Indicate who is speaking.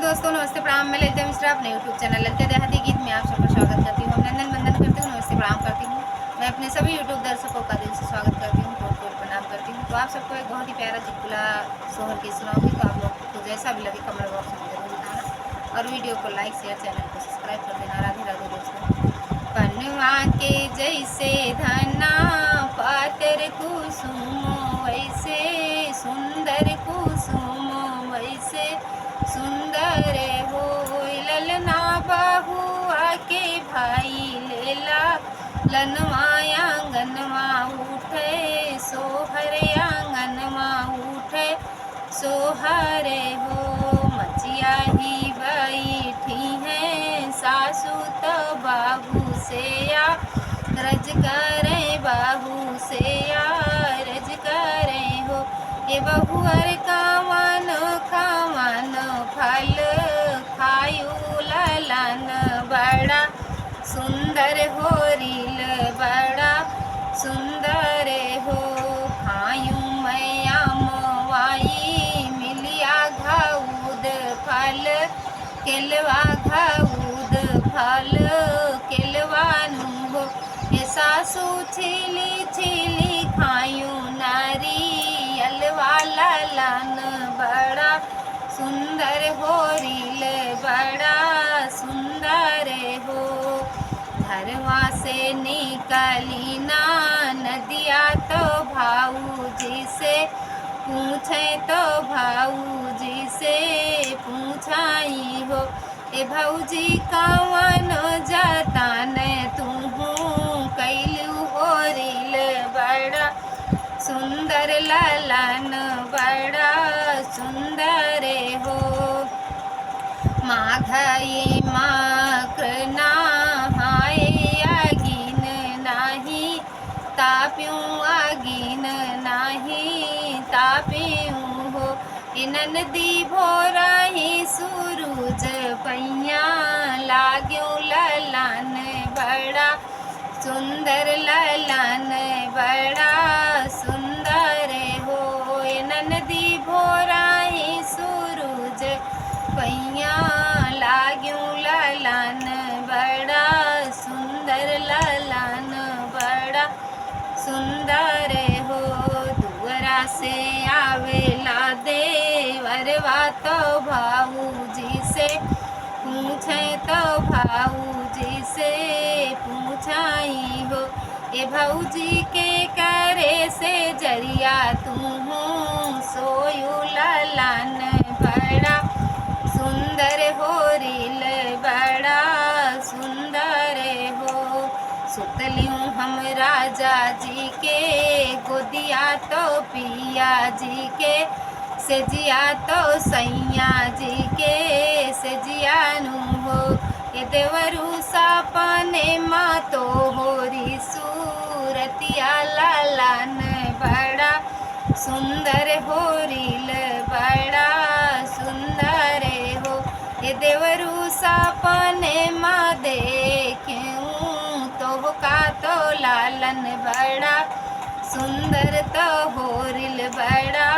Speaker 1: दोस्तों, नमस्ते प्रणाम। मैं ललिता मिश्रा अपने यूट्यूब चैनल ललिता देहाती गीत में आप सबका स्वागत करती हूँ। अभिनंदन वंदन करती हूँ, नमस्ते प्रणाम करती हूँ। मैं अपने सभी यूट्यूब दर्शकों का दिल से स्वागत करती हूँ, कोट कोट प्रणाम करती हूँ। तो आप सबको एक बहुत ही प्यारा चुटकुला सोहर की सुनाऊंगी, तो आप लोग को जैसा भी लगे कमेंट बॉक्स में जरूर बताना और वीडियो को लाइक शेयर, चैनल को सब्सक्राइब कर देना। राधे राधे दोस्तों। पनवा के जैसे धना पातर कुसुम वैसे सुंदर कुसुम वैसे सुंदर हो ललना बहुआ के भाई लेला लनवा आंगनवा उठे सोहर आंगनवा उठे सोहर हो मचिया ही बैठी है सासू तो बाबू से या रज करे बाबू से या रज करे हो ये बहुअर कावन खावन फल खायू ललन बड़ा सुंदर हो रील बड़ा सुंदर हो खायू मैया मवाई मिलिया घाऊद फल केलवा घाऊद फल केलवानू हो ये सासू छिली छिली खायू नारियल वाला लन बड़ा सुंदर हो रील बड़ा सुंदर हो घरवा से निकली ना नदिया तो भाऊजी से पूछे तो भाऊजी से पूछाई हो ए भाऊजी कवन जतन तू कैलू हो रील बड़ा सुंदर ललन बड़ा सुंदर हो माघई माखना हाय आगिन नाही ताप्यू आगिन नाही ताप्यू हो इनन दी भोराही सूरज पैया लाग्यो ललन बड़ा सुंदर ललन बड़ा सुंदर हो नदी भोराही सूरज पैया लाग्यू ललन बड़ा सुंदर ललन बड़ा सुंदर हो दुअरा से आवेला देवरवा तो भाऊजी से पूछे तो भाऊजी से पूछाई हो ए भाऊजी के करे से जरिया तू सोयू ललन बड़ा सुंदर हो रील बड़ा सुंदर हो सुतलियूँ हम राजा जी के गोदिया तो पिया जी के सेजिया तो सैया जी के सेजियानू हो ये देवरू सापने माँ तो होरी सूरतिया लालन बड़ा सुंदर हो रील बड़ा सुंदर हो ये देवरू सापने माँ देखूं तो का तो लालन बड़ा सुंदर तो हो रील बड़ा